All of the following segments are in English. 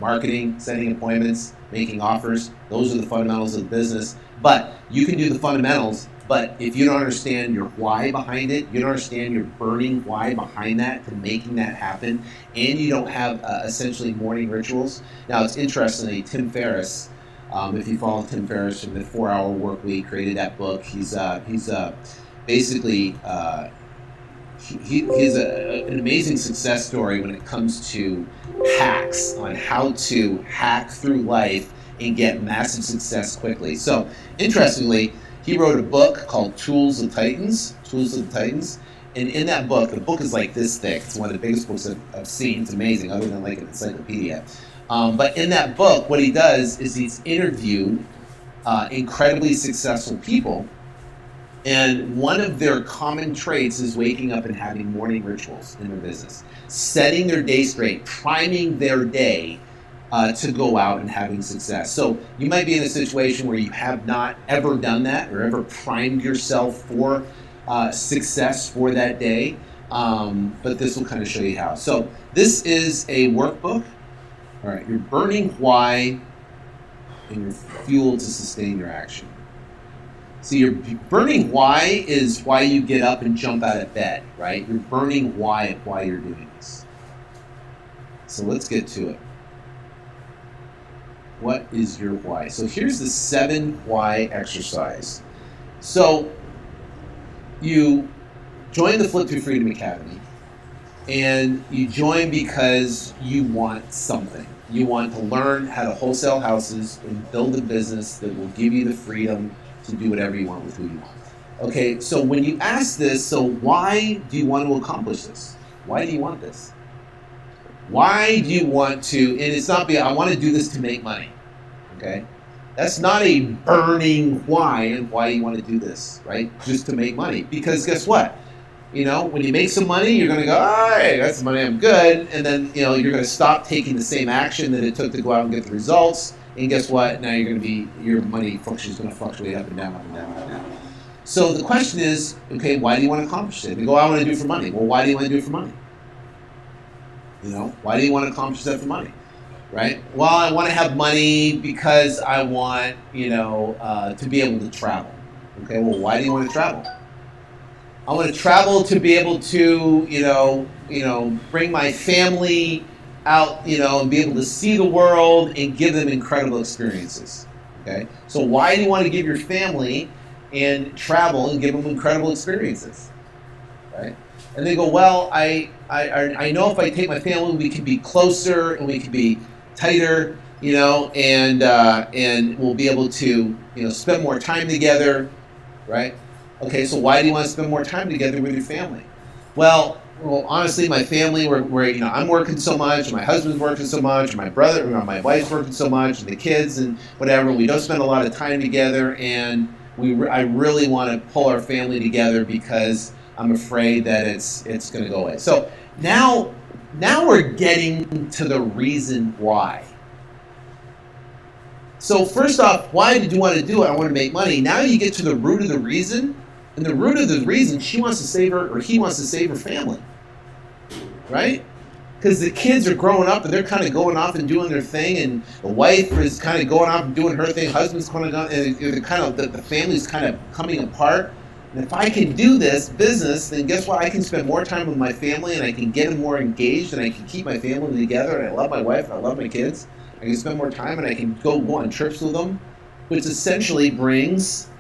marketing, setting appointments, making offers. Those are the fundamentals of the business. But you can do the fundamentals, but if you don't understand your why behind it, you don't understand your burning why behind that to making that happen, and you don't have essentially morning rituals. Now, it's interestingly, Tim Ferriss, if you follow Tim Ferriss from the 4-Hour Work Week, created that book. He's basically he has an amazing success story when it comes to hacks on how to hack through life and get massive success quickly. So, interestingly, he wrote a book called Tools of Titans. And in that book, the book is like this thick. It's one of the biggest books I've seen. It's amazing, other than like an encyclopedia. But in that book, what he does is he's interviewed incredibly successful people. And one of their common traits is waking up and having morning rituals in their business, setting their day straight, priming their day to go out and having success. So you might be in a situation where you have not ever done that or ever primed yourself for success for that day, but this will kind of show you how. So this is a workbook. All right, your burning why and your fuel to sustain your action. So your burning why is why you get up and jump out of bed, right? Your burning why of why you're doing this. So let's get to it. What is your why? So here's the 7 why exercise. So you join the Flip to Freedom Academy, and you join because you want something. You want to learn how to wholesale houses and build a business that will give you the freedom to do whatever you want with who you want. Okay, so when you ask this, so why do you want to accomplish this? Why do you want this? Why do you want to, and it's not, I want to do this to make money, okay? That's not a burning why and why you want to do this, right? Just to make money. Because guess what? You know, when you make some money, you're going to go, all right, that's the money, I'm good. And then, you know, you're going to stop taking the same action that it took to go out and get the results. And guess what? Now you're going to be, your money function is going to fluctuate up and down, up and down, up and down. So the question is, okay, why do you want to accomplish it? They go, I want to do it for money. Well, why do you want to do it for money? You know, why do you want to accomplish that for money? Right? Well, I want to have money because I want, you know, to be able to travel. Okay, well, why do you want to travel? I want to travel to be able to, you know, bring my family out, you know, and be able to see the world and give them incredible experiences. Okay, so why do you want to give your family and travel and give them incredible experiences? Right? And they go, well, I know if I take my family, we can be closer and we can be tighter, you know, and we'll be able to, you know, spend more time together, right? Okay, so why do you want to spend more time together with your family? Well, honestly, my family, we're you know, I'm working so much, and my husband's working so much, and my brother, you know, my wife's working so much, and the kids and whatever. We don't spend a lot of time together, and I really want to pull our family together because I'm afraid that it's going to go away. So now we're getting to the reason why. So first off, why did you want to do it? I want to make money. Now you get to the root of the reason. And the root of the reason, she wants to save her, or he wants to save her family. Right? Because the kids are growing up and they're kind of going off and doing their thing, and the wife is kind of going off and doing her thing, husband's kind of going, and the family's kind of coming apart. And if I can do this business, then guess what? I can spend more time with my family, and I can get them more engaged, and I can keep my family together, and I love my wife, and I love my kids. I can spend more time, and I can go on trips with them, which essentially brings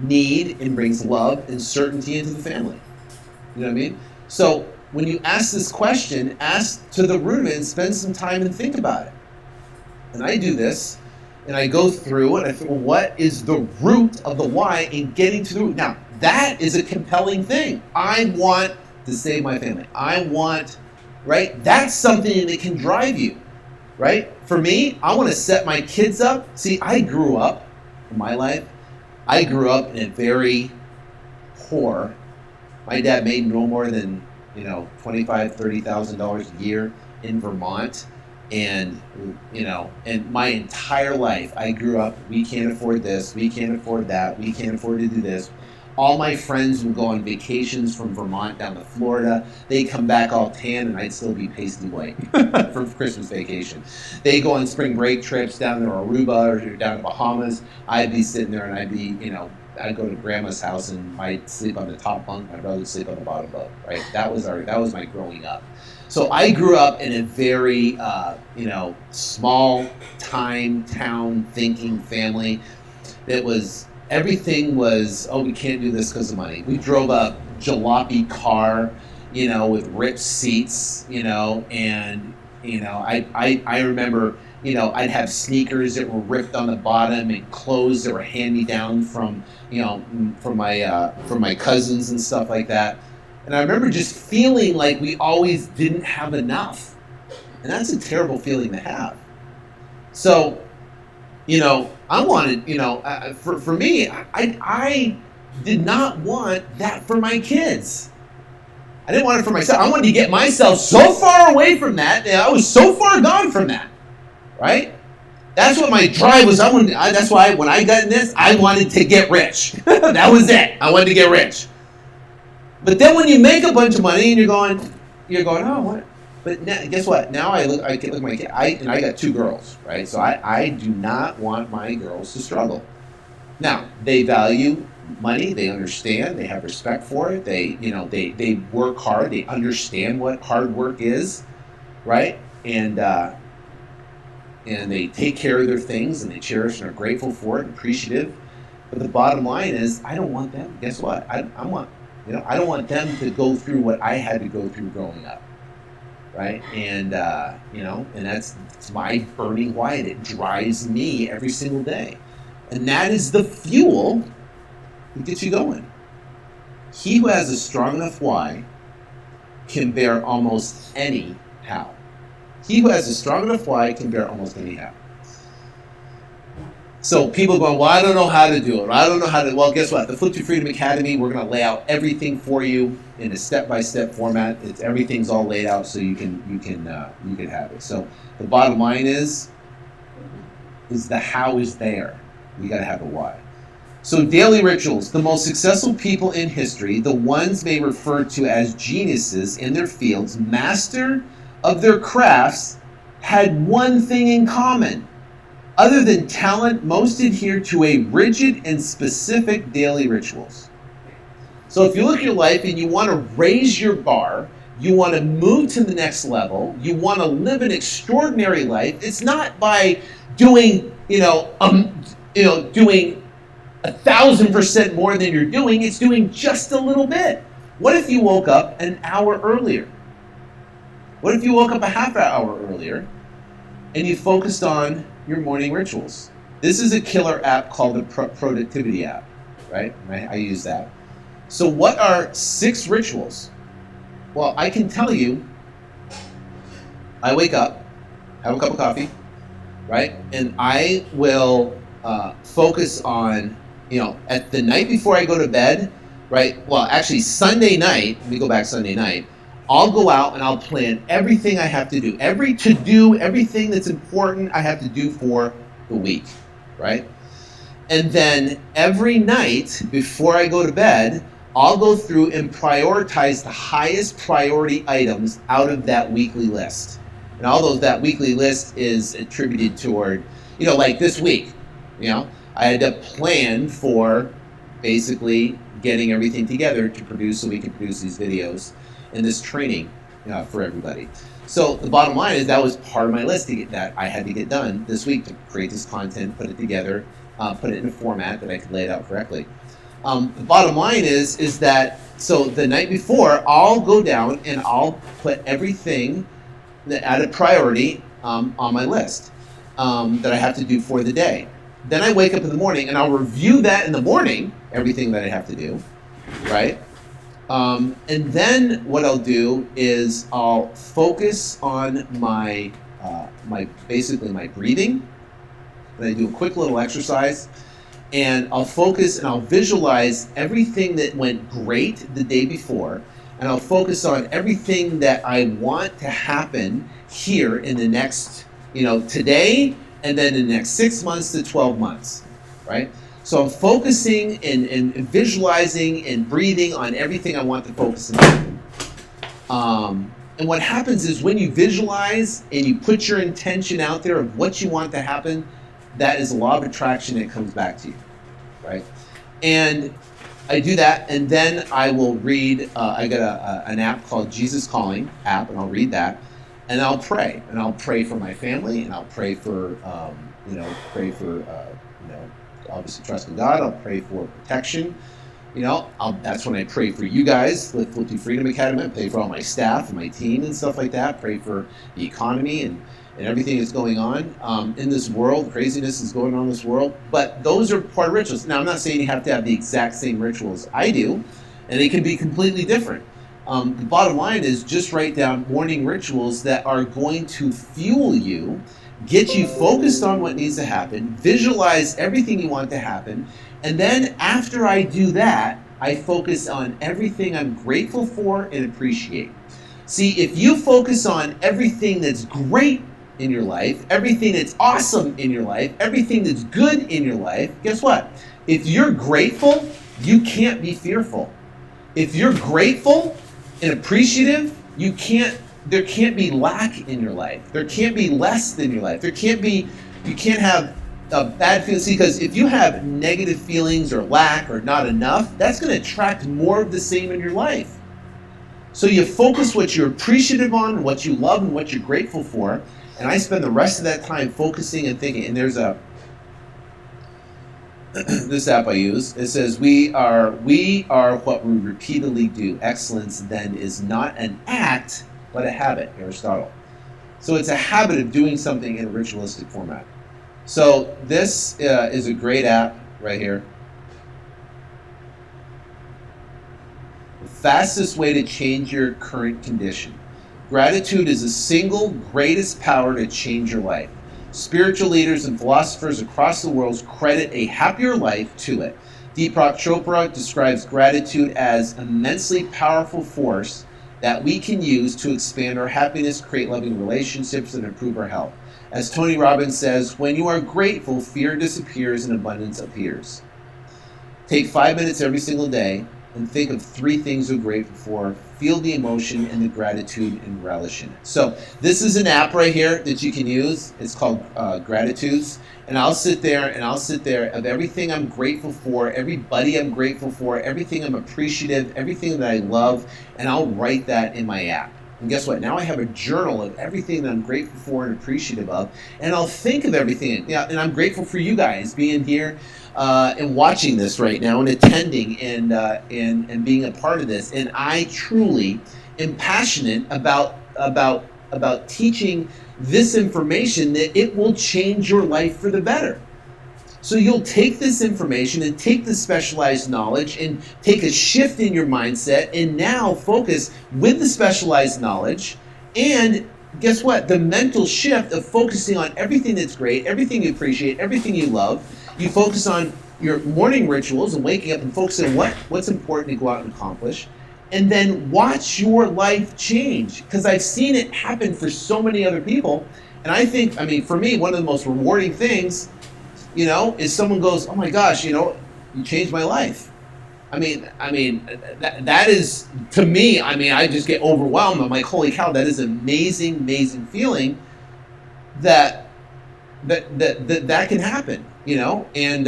need and brings love and certainty into the family. You know what I mean? So when you ask this question, ask to the root of it and spend some time and think about it. And I do this, and I go through and I think, well, what is the root of the why in getting to the root? Now, that is a compelling thing. I want to save my family. I want, right? That's something that can drive you, right? For me, I want to set my kids up. See, I grew up in my life. I grew up in a very poor. My dad made no more than, you know, $25,000, $30,000 a year in Vermont, and you know, and my entire life I grew up. We can't afford this. We can't afford that. We can't afford to do this. All my friends would go on vacations from Vermont down to Florida. They'd come back all tan, and I'd still be pasty white for Christmas vacation. They go on spring break trips down to Aruba or down to Bahamas. I'd be sitting there, and I'd be, I'd go to grandma's house, and I'd sleep on the top bunk. My brother would sleep on the bottom bunk. Right? That was my growing up. So I grew up in a very, small time town thinking family. That was, everything was, we can't do this because of money. We drove a jalopy car, with ripped seats, and, I remember, I'd have sneakers that were ripped on the bottom and clothes that were hand-me-down from my cousins and stuff like that. And I remember just feeling like we always didn't have enough. And that's a terrible feeling to have. So, I wanted, for me, I did not want that for my kids. I didn't want it for myself. I wanted to get myself so far away from that. I was so far gone from that, right? That's what my drive was. That's why when I got in this, I wanted to get rich. That was it. I wanted to get rich. But then when you make a bunch of money and you're going, oh, what? But now, guess what? Now I look at my kid. I got 2 girls, right? So I do not want my girls to struggle. Now, they value money. They understand. They have respect for it. They work hard. They understand what hard work is, right? And they take care of their things, and they cherish and are grateful for it, and appreciative. But the bottom line is, I don't want them. Guess what? I don't want them to go through what I had to go through growing up, right? And and that's my burning why. It drives me every single day, and that is the fuel that gets you going. He who has a strong enough why can bear almost any how. He who has a strong enough why can bear almost any how. So people going, well, I don't know how to do it. I don't know how to. Well, guess what? The Flip to Freedom Academy, we're going to lay out everything for you in a step-by-step format. Everything's all laid out so you can have it. So the bottom line is the how is there. You got to have a why. So daily rituals. The most successful people in history, the ones they refer to as geniuses in their fields, master of their crafts, had one thing in common. Other than talent, most adhere to a rigid and specific daily rituals. So if you look at your life and you want to raise your bar, you want to move to the next level, you want to live an extraordinary life, it's not by doing, doing 1,000% more than you're doing, it's doing just a little bit. What if you woke up an hour earlier? What if you woke up a half hour earlier and you focused on your morning rituals? This is a killer app called the Productivity app, right? I use that. So what are 6 rituals? Well, I can tell you, I wake up, have a cup of coffee, right? And I will focus on, at the night before I go to bed, right? Well, actually Sunday night, let me go back Sunday night, I'll go out and I'll plan everything I have to do. Everything that's important I have to do for the week, right? And then every night before I go to bed, I'll go through and prioritize the highest priority items out of that weekly list. And although that weekly list is attributed toward, like this week, I had to plan for basically getting everything together to produce so we can produce these videos and this training for everybody. So the bottom line is that was part of my list that I had to get done this week to create this content, put it together, put it in a format that I could lay it out correctly. The bottom line is that, so the night before, I'll go down and I'll put everything at a priority on my list that I have to do for the day. Then I wake up in the morning and I'll review that in the morning, everything that I have to do, right? And then what I'll do is I'll focus on my breathing. And I do a quick little exercise, and I'll focus and I'll visualize everything that went great the day before, and I'll focus on everything that I want to happen here in the next, today, and then in the next 6 months to 12 months, right? So I'm focusing and visualizing and breathing on everything I want to focus on. And what happens is when you visualize and you put your intention out there of what you want to happen, that is a law of attraction that comes back to you, right? And I do that, and then I will read. I got an app called Jesus Calling app, and I'll read that, and I'll pray, for my family, and I'll pray for, obviously trust in God. I'll pray for protection. That's when I pray for you guys, the Flip to Freedom Academy. I pray for all my staff and my team and stuff like that. Pray for the economy and everything that's going on in this world. Craziness is going on in this world. But those are part of rituals. Now, I'm not saying you have to have the exact same rituals I do, and they can be completely different. The bottom line is just write down morning rituals that are going to fuel you, get you focused on what needs to happen, visualize everything you want to happen, and then after I do that, I focus on everything I'm grateful for and appreciate. See, if you focus on everything that's great in your life, everything that's awesome in your life, everything that's good in your life, guess what? If you're grateful, you can't be fearful. If you're grateful and appreciative, there can't be lack in your life. There can't be less than your life. You can't have a bad feeling. See, because if you have negative feelings or lack or not enough, that's going to attract more of the same in your life. So you focus what you're appreciative on, what you love, and what you're grateful for. And I spend the rest of that time focusing and thinking. And there's this app I use. It says, we are what we repeatedly do. Excellence then is not an act, but a habit, Aristotle. So it's a habit of doing something in a ritualistic format. So this is a great app right here. The fastest way to change your current condition. Gratitude is the single greatest power to change your life. Spiritual leaders and philosophers across the world credit a happier life to it. Deepak Chopra describes gratitude as an immensely powerful force that we can use to expand our happiness, create loving relationships, and improve our health. As Tony Robbins says, when you are grateful, fear disappears and abundance appears. Take 5 minutes every single day and think of 3 things you're grateful for. Feel the emotion and the gratitude and relish in it. So this is an app right here that you can use. It's called Gratitudes. And I'll sit there of everything I'm grateful for, everybody I'm grateful for, everything I'm appreciative, everything that I love, and I'll write that in my app. And guess what? Now I have a journal of everything that I'm grateful for and appreciative of, and I'll think of everything. Yeah, and I'm grateful for you guys being here and watching this right now and attending and being a part of this. And I truly am passionate about teaching this information that it will change your life for the better. So you'll take this information and take the specialized knowledge and take a shift in your mindset and now focus with the specialized knowledge. And guess what? The mental shift of focusing on everything that's great, everything you appreciate, everything you love. You focus on your morning rituals and waking up and focusing on what's important to go out and accomplish. And then watch your life change. Because I've seen it happen for so many other people. And I think, for me, one of the most rewarding things is someone goes, oh my gosh, you changed my life. That is, to me, I just get overwhelmed. I'm like, holy cow, that is an amazing, amazing feeling that can happen, and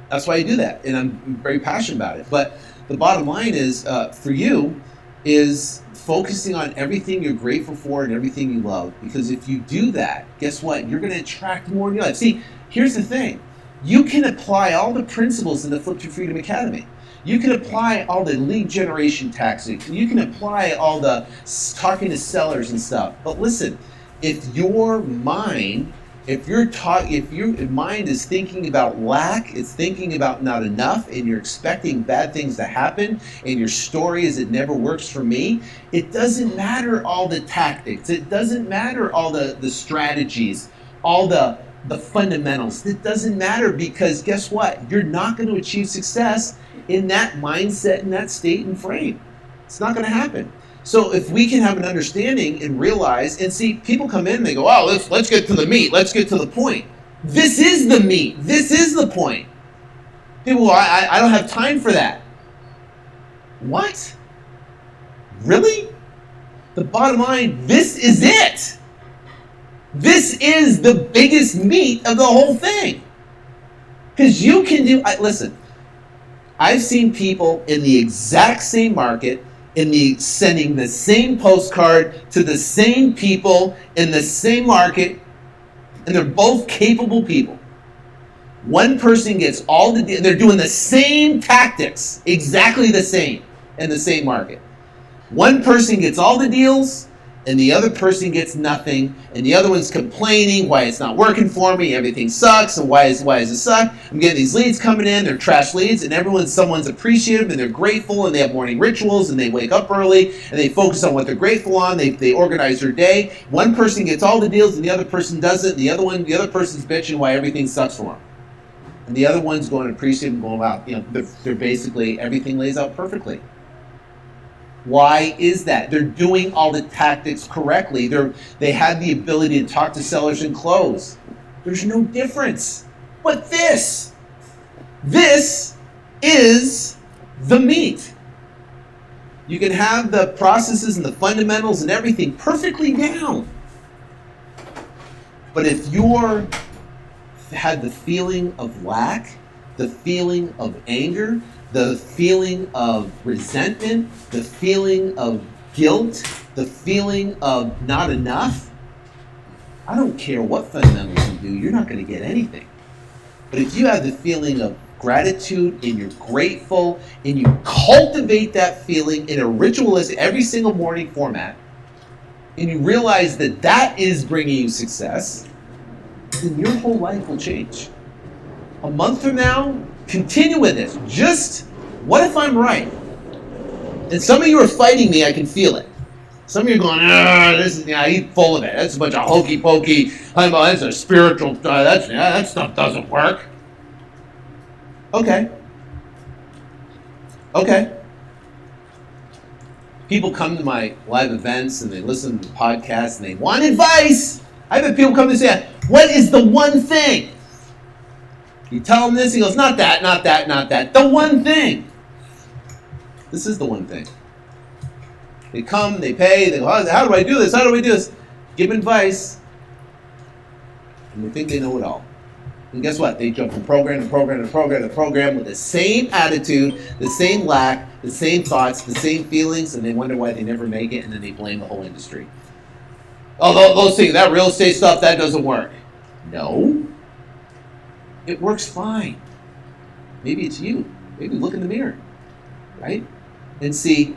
that's why I do that. And I'm very passionate about it. But the bottom line is, for you, is focusing on everything you're grateful for and everything you love. Because if you do that, guess what? You're going to attract more in your life. See, here's the thing. You can apply all the principles in the Flip to Freedom Academy. You can apply all the lead generation tactics. You can apply all the talking to sellers and stuff. But listen, if your mind is thinking about lack, it's thinking about not enough, and you're expecting bad things to happen, and your story is it never works for me, it doesn't matter all the tactics. It doesn't matter all the strategies, all the fundamentals. It doesn't matter, because guess what? You're not going to achieve success in that mindset, in that state and frame. It's not going to happen. So if we can have an understanding and realize, and see, people come in and they go, oh, let's get to the meat. Let's get to the point. This is the meat. This is the point. People go, I don't have time for that. What? Really? The bottom line, this is it. This is the biggest meat of the whole thing. Because you can do, listen, I've seen people in the exact same market, sending the same postcard to the same people in the same market, and they're both capable people. One person gets they're doing the same tactics, exactly the same, in the same market. One person gets all the deals, and the other person gets nothing, and the other one's complaining why it's not working for me, everything sucks, and why does it suck? I'm getting these leads coming in, they're trash leads, and someone's appreciative, and they're grateful, and they have morning rituals, and they wake up early, and they focus on what they're grateful on, they organize their day. One person gets all the deals, and the other person doesn't, and the other person's bitching why everything sucks for them. And the other one's going appreciative and going out, they're basically, everything lays out perfectly. Why is that? They're doing all the tactics correctly. They have the ability to talk to sellers and close. There's no difference. But this is the meat. You can have the processes and the fundamentals and everything perfectly down. But if you're had the feeling of lack, the feeling of anger, the feeling of resentment, the feeling of guilt, the feeling of not enough, I don't care what fundamentals you do, you're not going to get anything. But if you have the feeling of gratitude and you're grateful and you cultivate that feeling in a ritualistic, every single morning format, and you realize that that is bringing you success, then your whole life will change. A month from now, continue with this. Just, what if I'm right? And some of you are fighting me, I can feel it. Some of you are going, he's full of it. That's a bunch of hokey pokey. That's a spiritual, that stuff doesn't work. Okay. People come to my live events and they listen to the podcast and they want advice. I've had people come and say, what is the one thing? You tell them this, he goes, not that. The one thing. This is the one thing. They come, they pay, they go, how do I do this? Give them advice. And they think they know it all. And guess what? They jump from program to program with the same attitude, the same lack, the same thoughts, the same feelings, and they wonder why they never make it, and then they blame the whole industry. Oh, those things, that real estate stuff, that doesn't work. No. It works fine. Maybe it's you. Maybe look in the mirror, right? And see,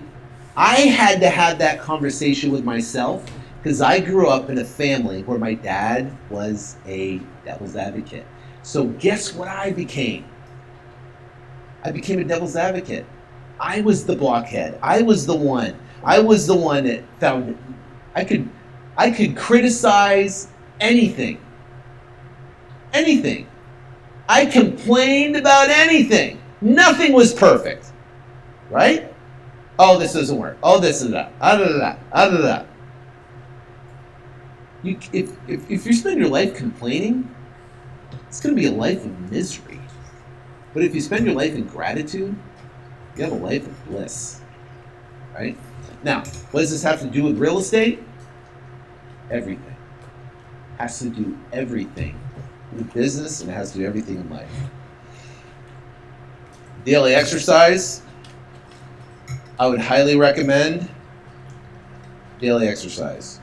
I had to have that conversation with myself because I grew up in a family where my dad was a devil's advocate. So guess what I became? I became a devil's advocate. I was the blockhead. I was the one that found I could criticize anything. Anything. I complained about anything. Nothing was perfect. Right? Oh, this doesn't work. Oh, this is that. If you spend your life complaining, it's going to be a life of misery. But if you spend your life in gratitude, you have a life of bliss. Right? Now, what does this have to do with real estate? Everything. It has to do everything with business, and it has to do everything in life. Daily exercise. I would highly recommend daily exercise.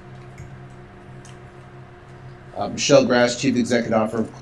Michelle Grass, Chief Executive